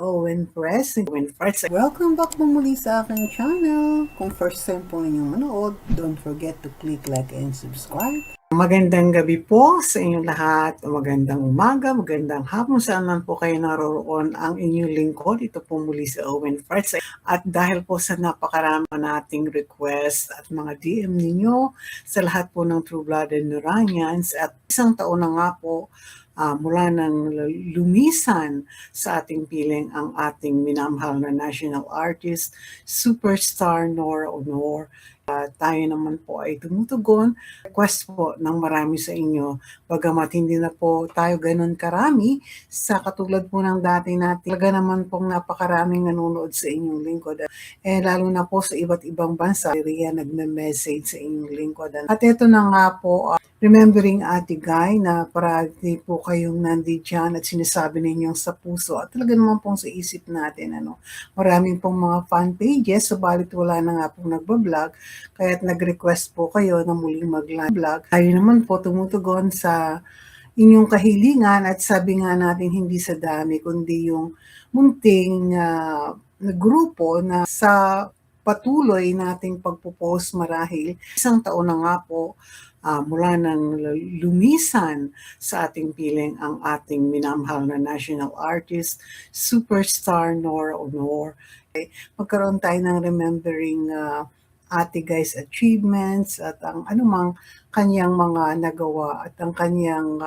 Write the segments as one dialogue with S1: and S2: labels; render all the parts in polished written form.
S1: Owen Press. Welcome back po muli sa aking channel. Kung first time po ninyong manood, don't forget to click like and subscribe. Magandang gabi po sa inyong lahat. Magandang umaga, magandang hapon. Saan man po kayo naroroon, ang inyong lingkod. Ito po muli si Owen Press. At dahil po sa napakarami nating request at mga DM ninyo sa lahat po ng True Blooded Noranians at isang taon na nga po mula nang lumisan sa ating piling ang ating minamahal na national artist, superstar Nora Honor. Tayo naman po ay tumutugon. Request po ng marami sa inyo. Bagamat hindi na po tayo ganun karami sa katulad po ng dati natin. Talaga naman pong napakaraming nanonood sa inyong lingkod. Lalo na po sa iba't ibang bansa, Ria nagme-message sa inyong lingkod. At ito na nga po, remembering Ate Guy na parati po kayong nandiyan at sinasabi ninyong sa puso at talaga naman pong sa isip natin. Maraming pong mga fan pages, subalit wala na nga pong nagbablog, kaya't nag-request po kayo na muling mag-vlog. Tayo naman po tumutugon sa inyong kahilingan at sabi nga natin hindi sa dami kundi yung munting grupo na sa patuloy nating pagpo-post marahil isang taon na nga po mula nang lumisan sa ating piling ang ating minamahal na national artist, superstar Nora Honor. Magkaroon tayo ng remembering Ate Guy's achievements at ang anumang kanyang mga nagawa at ang kanyang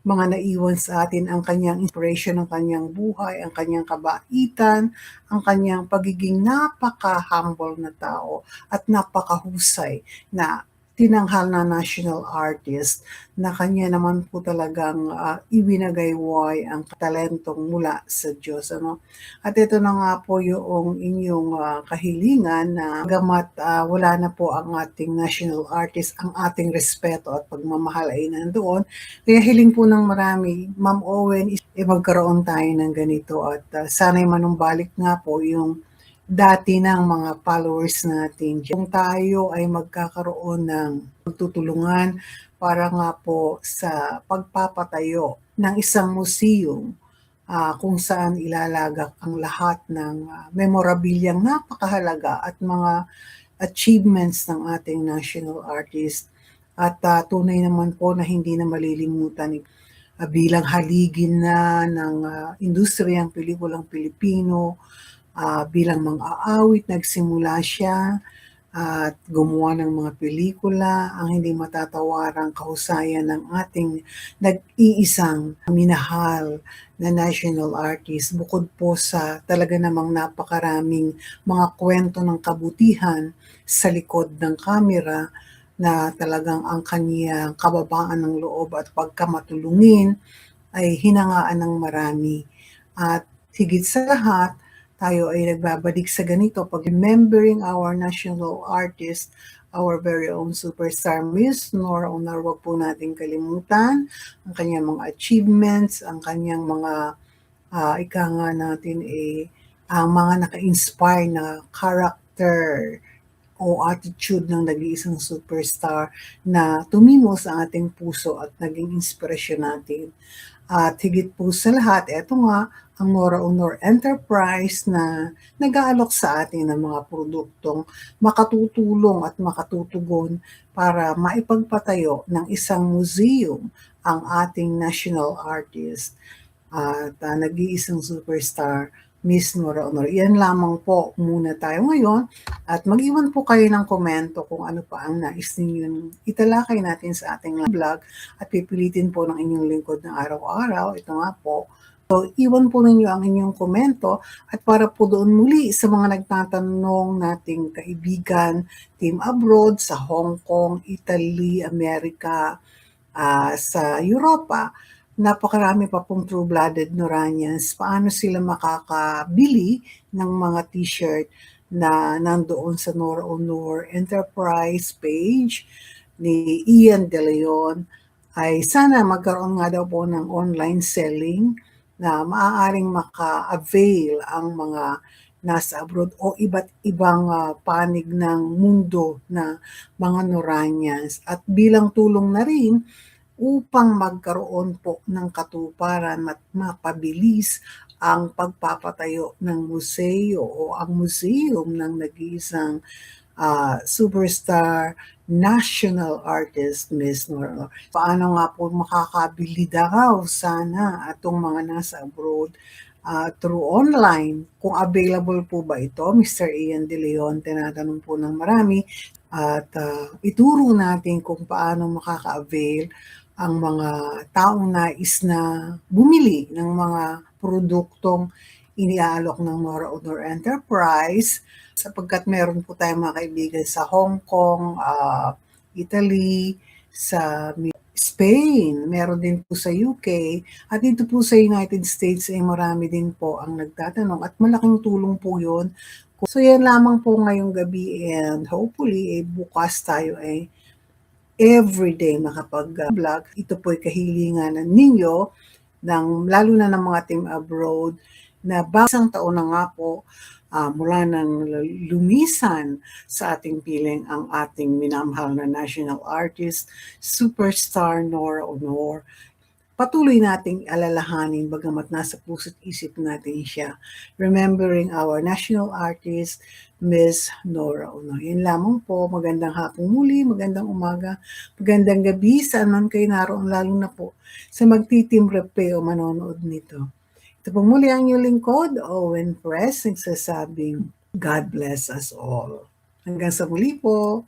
S1: mga naiwan sa atin, ang kanyang inspiration ng kanyang buhay, ang kanyang kabaitan, ang kanyang pagiging napaka-humble na tao at napakahusay na tinanghal na national artist na kanya naman po talagang ibinagayway ang talentong mula sa Diyos. At ito na nga po yung inyong kahilingan na gamat wala na po ang ating national artist, ang ating respeto at pagmamahal ay nandoon. Kaya hiling po ng marami, Ma'am Owen, magkaroon tayo ng ganito at sana'y manumbalik nga po yung dati ng mga followers natin. Kung tayo ay magkakaroon ng pagtutulungan para nga po sa pagpapatayo ng isang museum kung saan ilalagak ang lahat ng memorabilyang napakahalaga at mga achievements ng ating national artist. At tunay naman po na hindi na malilimutan bilang haligin na ng industriyang pelikulang Pilipino. Bilang mang-aawit, nagsimula siya at gumawa ng mga pelikula, ang hindi matatawarang kahusayan ng ating nag-iisang minahal na national artist. Bukod po sa talaga namang napakaraming mga kwento ng kabutihan sa likod ng kamera na talagang ang kaniyang kababaan ng loob at pagkamatulungin ay hinangaan ng marami. At higit sa lahat, tayo ay nagbabalik sa ganito pag remembering our national artist, our very own superstar Miss Nora Honor. Huwag po natin kalimutan ang kanyang mga achievements, ang kanyang mga ika nga natin ang mga naka-inspire na character o attitude ng nag-iisang superstar na tumimo sa ating puso at naging inspirasyon natin. At higit po sa lahat, eto nga, ang Nora Honor Enterprise na nag-aalok sa atin ng mga produktong makatutulong at makatutugon para maipagpatayo ng isang museum ang ating national artist at nag-iisang superstar, Miss Nora Honor. Yan lamang po muna tayo ngayon at mag-iwan po kayo ng komento kung ano pa ang nais ninyong italakay natin sa ating vlog at pipilitin po ng inyong lingkod na araw-araw. Ito nga po. So, iwan po ninyo ang inyong komento at para po doon muli sa mga nagtatanong nating kaibigan, team abroad, sa Hong Kong, Italy, Amerika, sa Europa, napakarami pa pong true-blooded Noranians. Paano sila makakabili ng mga t-shirt na nandoon sa Nora Honor Enterprise page ni Ian De Leon? Ay sana magkaroon nga daw po ng online selling na maaaring maka-avail ang mga nasa abroad o iba't ibang panig ng mundo na mga Noranians. At bilang tulong na rin upang magkaroon po ng katuparan at mapabilis ang pagpapatayo ng museo o ang museum ng nag-iisang superstar national artist, Miss Nora. Paano nga po makakabili daw sana atong mga nasa abroad through online? Kung available po ba ito, Mr. Ian De Leon, tinatanong po ng marami. At ituro natin kung paano makaka-avail ang mga taong nais na bumili ng mga produktong iniaalok ng Nora Honor Enterprise sapagkat meron po tayong mga kaibigan sa Hong Kong, Italy, sa Spain, meron din po sa UK, at dito po sa United States ay marami din po ang nagtatanong at malaking tulong po yun. So yan lamang po ngayong gabi and hopefully bukas tayo ay everyday makapag-vlog. Ito po ay kahilingan ninyo lalo na ng mga team abroad na isang taon na nga po mula nang lumisan sa ating piling ang ating minamahal na national artist, superstar Nora Honor. Patuloy nating alalahanin bagamat nasa puso't isip natin siya, remembering our national artist, Miss Nora Honor. Yan lamang po, magandang hapong muli, magandang umaga, magandang gabi, saan man kayo naroon, lalo na po sa magtitimrepe o manonood nito. Ito po muli ang inyong lingkod, Owen Press, nagsasabing God bless us all. Hanggang sa muli po.